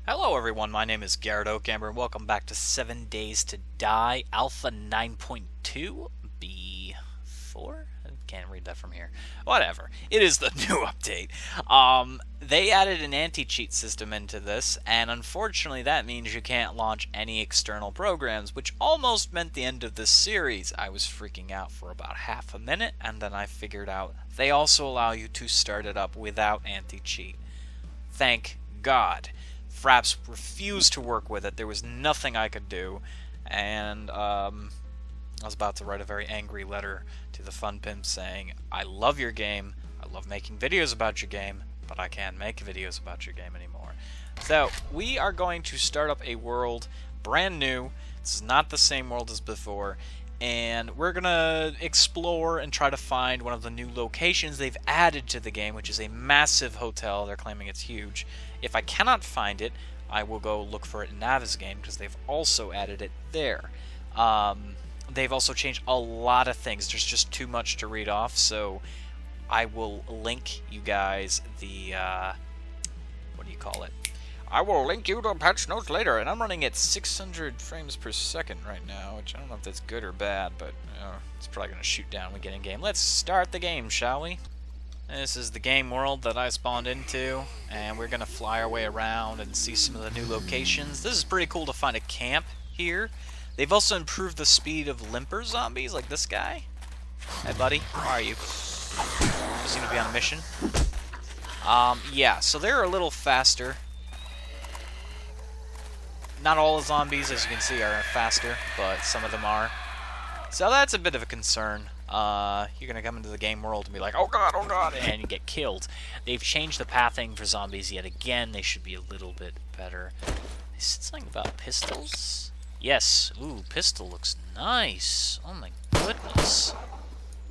Hello everyone, my name is Garrett Oakhammer and welcome back to 7 Days to Die Alpha 9.2 B4? I can't read that from here. Whatever. It is the new update. They added an anti-cheat system into this, and unfortunately that means you can't launch any external programs, which almost meant the end of this series. I was freaking out for about half a minute, and then I figured out they also allow you to start it up without anti-cheat. Thank God. Fraps refused to work with it. There was nothing I could do, and I was about to write a very angry letter to the Fun Pimp saying, I love your game, I love making videos about your game, but I can't make videos about your game anymore. So, we are going to start up a world brand new. This is not the same world as before, and we're gonna explore and try to find one of the new locations they've added to the game, which is a massive hotel. They're claiming it's huge. If I cannot find it, I will go look for it in Navezgane, because they've also added it there. They've also changed a lot of things. There's just too much to read off, so I will link you guys the, what do you call it? I will link you to patch notes later, and I'm running at 600 frames per second right now, which I don't know if that's good or bad, but it's probably going to shoot down when we get in game. Let's start the game, shall we? This is the game world that I spawned into, and we're going to fly our way around and see some of the new locations. This is pretty cool to find a camp here. They've also improved the speed of limper zombies, like this guy. Hey, buddy, how are you? You seem to be on a mission. Yeah, so they're a little faster. Not all the zombies, as you can see, are faster, but some of them are. So that's a bit of a concern. You're going to come into the game world and be like, oh god, and you get killed. They've changed the pathing for zombies yet again. They should be a little bit better. They said something about pistols? Yes. Ooh, pistol looks nice. Oh my goodness.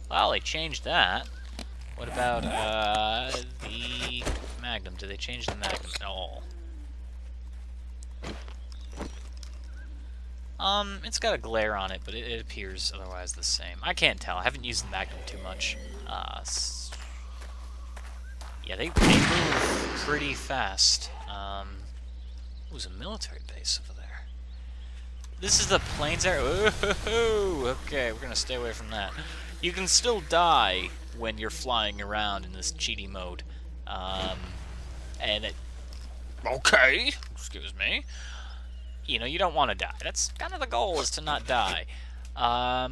Wow, they changed that. What about, the Magnum? Did they change the Magnum at all? It's got a glare on it, but it appears otherwise the same. I can't tell. I haven't used the Magnum too much. Yeah, they move pretty fast. There's a military base over there. This is the plains area. Ooh, okay, we're gonna stay away from that. You can still die when you're flying around in this cheaty mode. And it... Okay, excuse me. You know, you don't want to die. That's kind of the goal, is to not die. What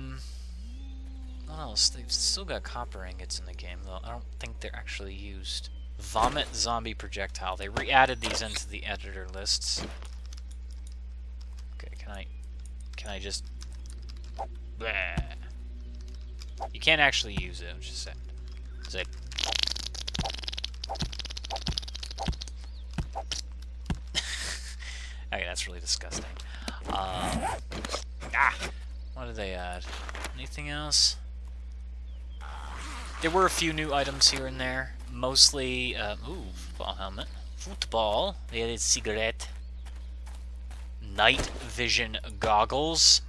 else? They've still got copper ingots in the game, though. I don't think they're actually used. Vomit zombie projectile. They re-added these into the editor lists. Okay, can I just... Bleh. You can't actually use it, which is sad. Is it... Okay, that's really disgusting. What did they add? Anything else? There were a few new items here and there. Mostly, ooh, football helmet. Football. They added cigarette. Night vision goggles.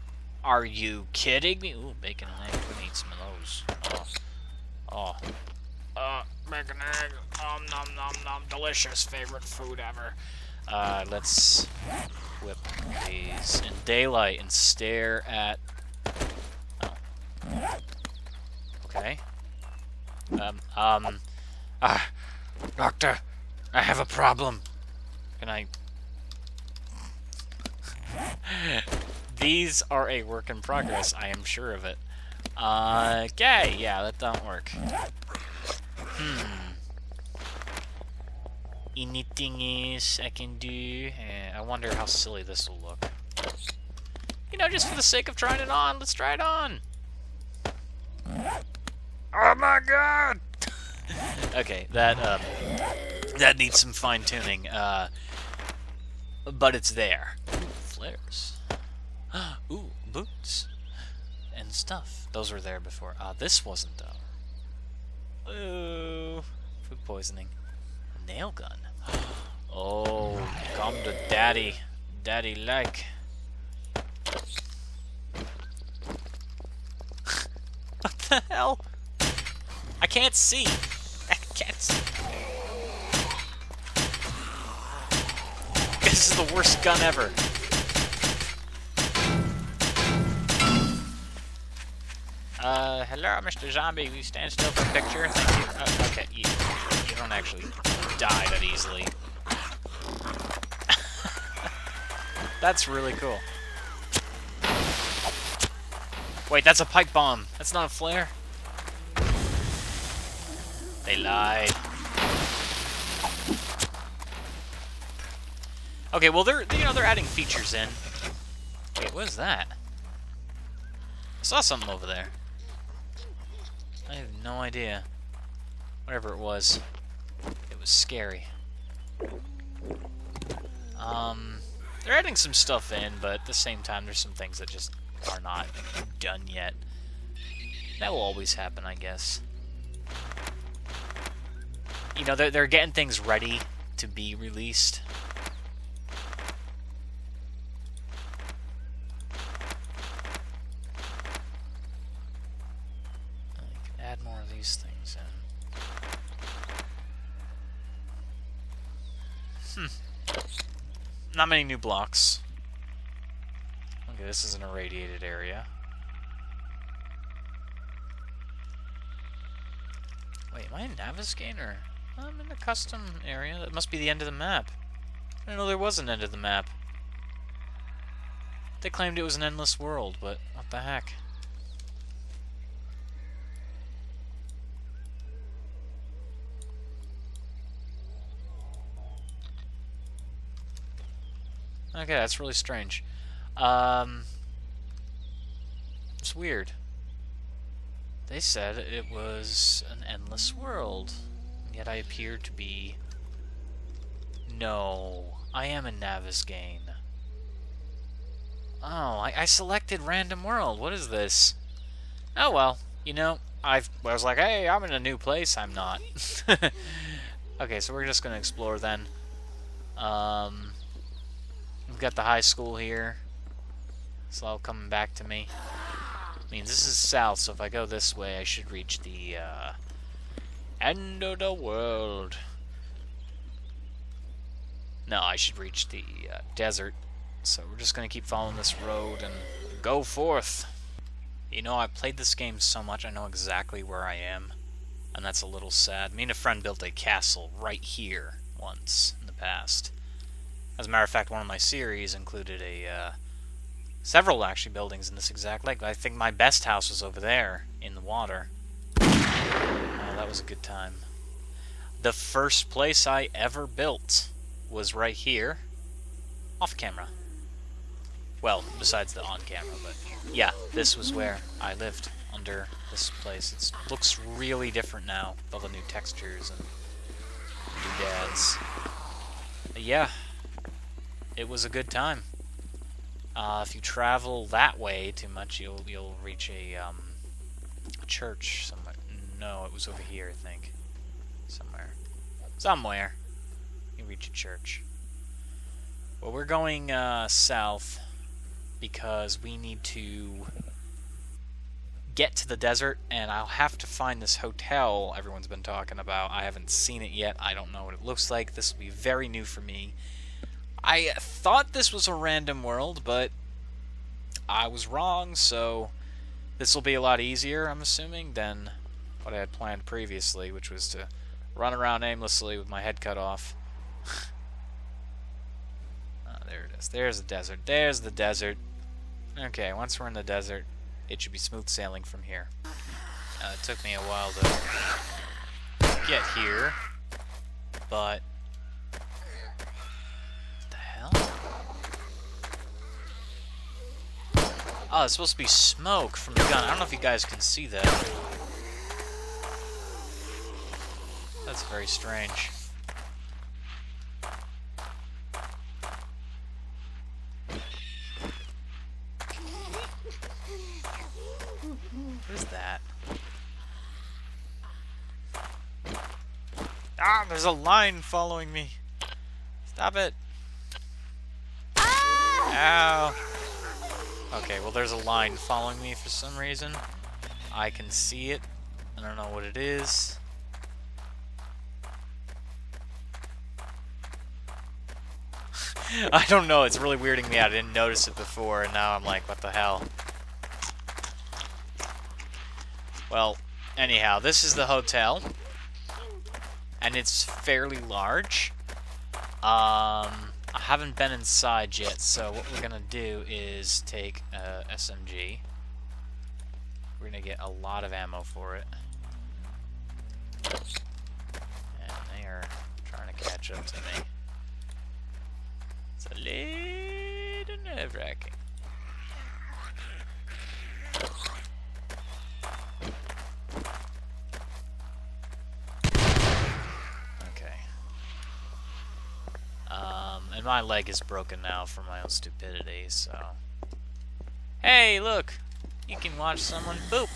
Are you kidding me? Ooh, bacon and egg. We need some of those. Bacon and egg. Nom nom nom. Delicious. Favorite food ever. Let's whip these in daylight and stare at... Oh. Okay. Doctor, I have a problem. Can I... These are a work in progress, I am sure of it. Okay, yeah, that don't work. Anything else I can do? I wonder how silly this will look. You know, just for the sake of trying it on, let's try it on. Oh my god! Okay, that needs some fine-tuning, but it's there. Ooh, flares. Ooh, boots. And stuff. Those were there before. This wasn't, though. Ooh, food poisoning. Nail gun. Oh, come to daddy. Daddy like. What the hell? I can't see. I can't see. This is the worst gun ever. Hello, Mr. Zombie. Will you stand still for a picture? Thank you. Okay, you don't actually die that easily. That's really cool. Wait, that's a pipe bomb. That's not a flare. They lied. Okay, well they're adding features in. Wait, what is that? I saw something over there. I have no idea. Whatever it was scary. They're adding some stuff in, but at the same time, there's some things that just are not done yet. That will always happen, I guess. You know, they're getting things ready to be released. I can add more of these things in. Not many new blocks. Okay, this is an irradiated area. Wait, am I in Navezgane or... I'm in the custom area. That must be the end of the map. I didn't know there was an end of the map. They claimed it was an endless world, but what the heck? Okay, that's really strange. It's weird. They said it was an endless world, yet I appear to be... No, I am in Navezgane. Oh, I selected random world. What is this? Oh well, you know, I was like, hey, I'm in a new place. I'm not. Okay, so we're just gonna explore then. We've got the high school here. It's all coming back to me. Means this is south, so if I go this way, I should reach the end of the world. No, I should reach the desert. So we're just gonna keep following this road and go forth. You know, I played this game so much, I know exactly where I am, and that's a little sad. Me and a friend built a castle right here once in the past. As a matter of fact, one of my series included a several actually buildings in this exact lake. I think my best house was over there in the water. Oh, that was a good time. The first place I ever built was right here, off camera. Well, besides the on camera, but yeah, this was where I lived, under this place. It looks really different now, with all the new textures and doodads. But yeah, it was a good time. If you travel that way too much, you'll reach a church somewhere. No, it was over here, I think. Somewhere. You reach a church. Well, we're going south because we need to get to the desert, and I'll have to find this hotel everyone's been talking about. I haven't seen it yet. I don't know what it looks like. This will be very new for me. I thought this was a random world, but I was wrong, so this will be a lot easier, I'm assuming, than what I had planned previously, which was to run around aimlessly with my head cut off. There it is. There's the desert. There's the desert. Okay, once we're in the desert, it should be smooth sailing from here. It took me a while to get here, but... What the hell? Oh, it's supposed to be smoke from the gun. I don't know if you guys can see that. That's very strange. What is that? Ah, there's a line following me. Stop it. Ow. Okay, well there's a line following me for some reason. I can see it. I don't know what it is. I don't know, it's really weirding me out. I didn't notice it before, and now I'm like, what the hell? Well, anyhow, this is the hotel. And it's fairly large. I haven't been inside yet, so what we're gonna do is take a SMG. We're gonna get a lot of ammo for it. And they are trying to catch up to me. It's a little nerve-wracking. And my leg is broken now from my own stupidity, so... Hey, look! You can watch someone poop!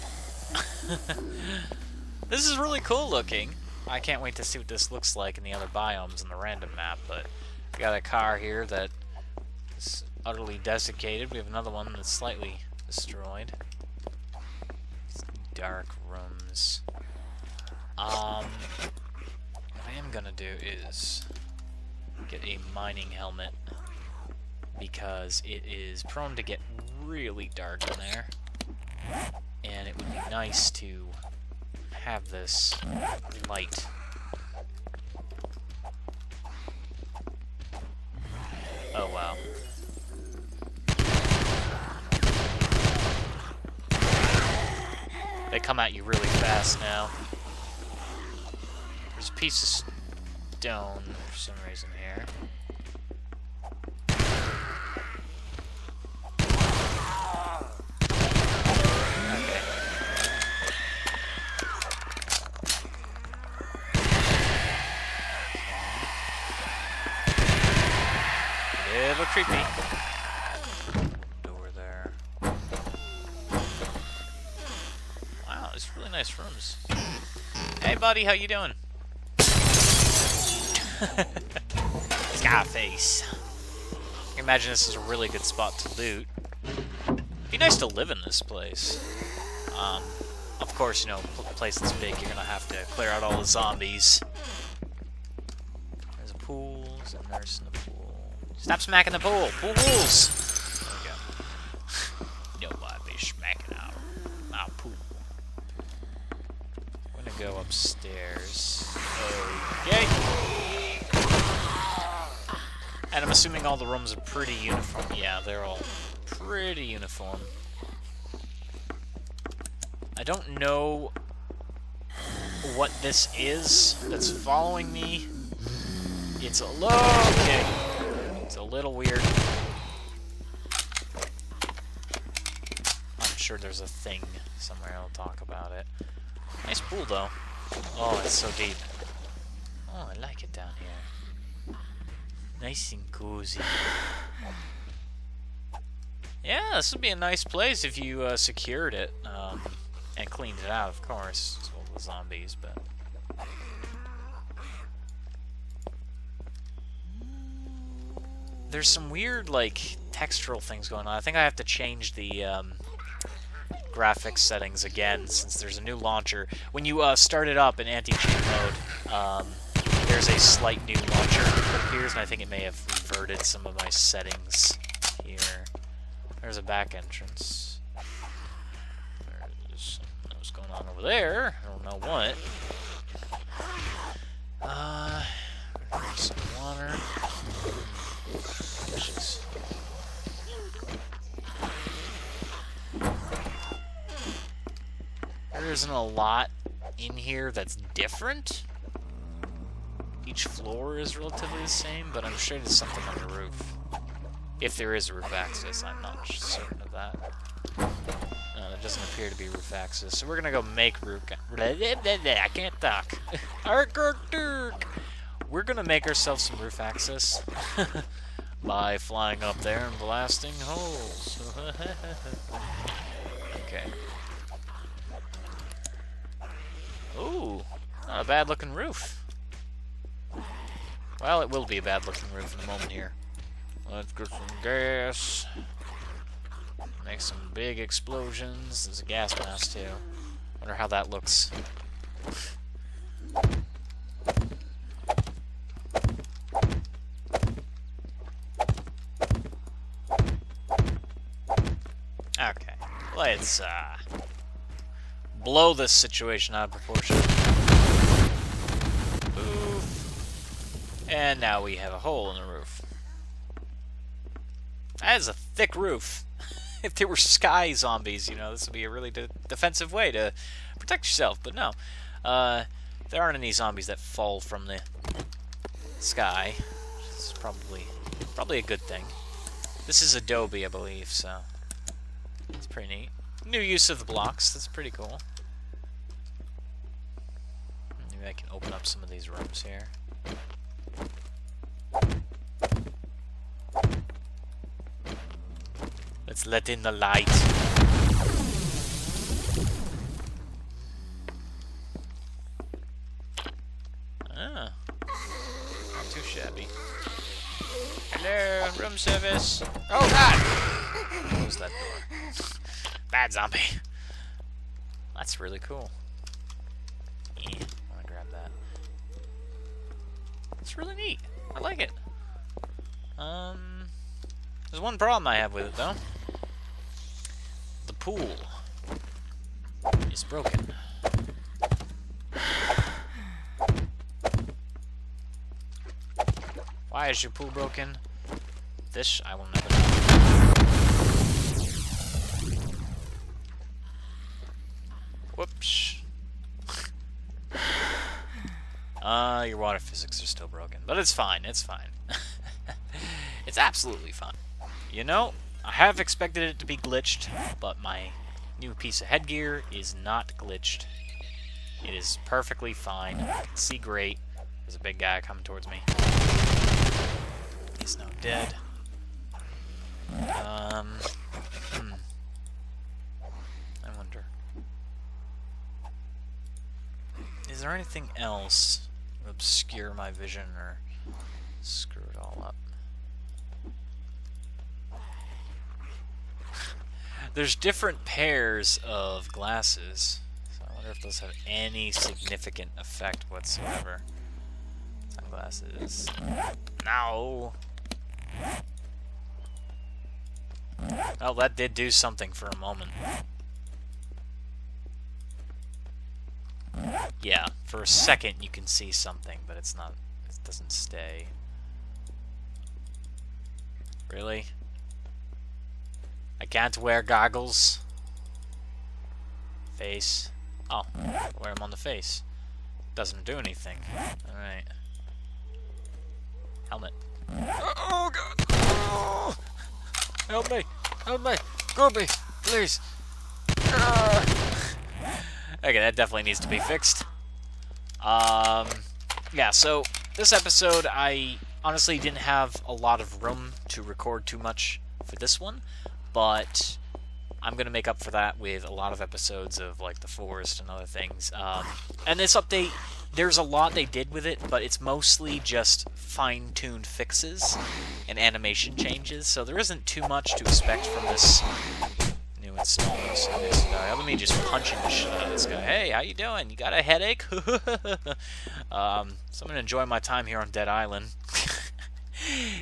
This is really cool looking. I can't wait to see what this looks like in the other biomes in the random map, but... We got a car here that is utterly desiccated. We have another one that's slightly destroyed. Dark rooms. What I am gonna do is... get a mining helmet, because it is prone to get really dark in there, and it would be nice to have this light. Oh wow. They come at you really fast now. There's a piece of stone for some reason here. Okay. A little creepy. Door there. Wow, there's really nice rooms. Hey buddy, how you doing? Scarface. I can imagine this is a really good spot to loot. It'd be nice to live in this place. Of course, you know, a place that's big, you're gonna have to clear out all the zombies. There's a pool, and there's the pool. Stop smacking the pool! Pools! There we go. Nobody be smacking out my pool. I'm gonna go upstairs. Okay. And I'm assuming all the rooms are pretty uniform. Yeah, they're all pretty uniform. I don't know what this is that's following me. It's a okay. It's a little weird. I'm sure there's a thing somewhere I'll talk about it. Nice pool though. Oh, it's so deep. Oh, I like it down here. Nice and cozy. Yeah, this would be a nice place if you secured it and cleaned it out, of course. It's full of zombies, but... There's some weird, like, textural things going on. I think I have to change the graphics settings again, since there's a new launcher. When you start it up in anti-cheat mode, there's a slight new launcher that appears, and I think it may have reverted some of my settings here. There's a back entrance. There's what's going on over there. I don't know what. There's some water. Jeez. There isn't a lot in here that's different. Each floor is relatively the same, but I'm sure there's something on the roof. If there is a roof access, I'm not certain of that. No, there doesn't appear to be roof access, so we're gonna go make roof. I can't talk. We're gonna make ourselves some roof access by flying up there and blasting holes. Okay. Ooh, not a bad looking roof. Well, it will be a bad looking roof in a moment here. Let's get some gas. Make some big explosions. There's a gas mask too. Wonder how that looks. let's blow this situation out of proportion. Oof. And now we have a hole in the roof. That is a thick roof. If there were sky zombies, you know, this would be a really defensive way to protect yourself. But no, there aren't any zombies that fall from the sky. It's probably a good thing. This is Adobe, I believe, so it's pretty neat. New use of the blocks. That's pretty cool. Maybe I can open up some of these rooms here. Let's let in the light. Ah, not too shabby. Hello, room service. Oh God! Close that door. Bad zombie. That's really cool. Yeah, I want to grab that. It's really neat. I like it. There's one problem I have with it though. The pool is broken. Why is your pool broken? This I will never know. Whoops. Your water physics are still broken. But it's fine, it's fine. It's absolutely fine. You know, I have expected it to be glitched, but my new piece of headgear is not glitched. It is perfectly fine. I can see great. There's a big guy coming towards me. He's now dead. I wonder. Is there anything else to obscure my vision or screw it all up? There's different pairs of glasses, so I wonder if those have any significant effect whatsoever. Sunglasses. No! Well, that did do something for a moment. Yeah, for a second you can see something, but it's not, it doesn't stay. Really? I can't wear goggles. Face. Oh, wear them on the face. Doesn't do anything. Alright. Helmet. Oh God! Oh. Help me! Help me! Go me! Please! Okay, that definitely needs to be fixed. Yeah, so this episode, I honestly didn't have a lot of room to record too much for this one, but I'm going to make up for that with a lot of episodes of, like, The Forest and other things. And this update, there's a lot they did with it, but it's mostly just fine-tuned fixes and animation changes, so there isn't too much to expect from this new installment. Let me just punch in the shit out of this guy. Hey, how you doing? You got a headache? So I'm going to enjoy my time here on Dead Island.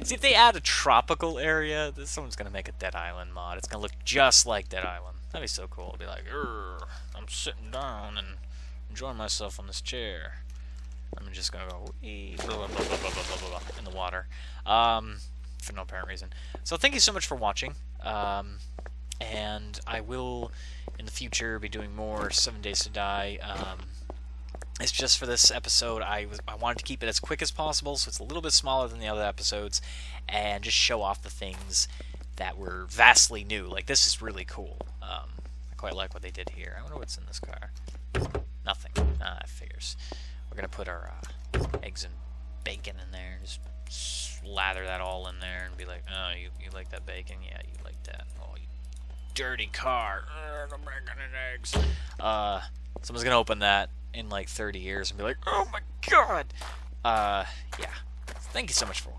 See, if they add a tropical area, someone's going to make a Dead Island mod. It's going to look just like Dead Island. That'd be so cool. It'll be like, I'm sitting down and enjoying myself on this chair. I'm just going to go wee, blah, blah, blah, blah, blah, blah, blah, in the water. For no apparent reason. So thank you so much for watching. And I will, in the future, be doing more 7 Days to Die. It's just for this episode, I wanted to keep it as quick as possible, so it's a little bit smaller than the other episodes, and just show off the things that were vastly new. Like, this is really cool. I quite like what they did here. I wonder what's in this car. Nothing. It figures. We're going to put our eggs and bacon in there. Just slather that all in there and be like, oh, you like that bacon? Yeah, you like that. Oh, you dirty car. The bacon and eggs. Someone's going to open that in like 30 years and be like, oh my God. Yeah. Thank you so much for watching.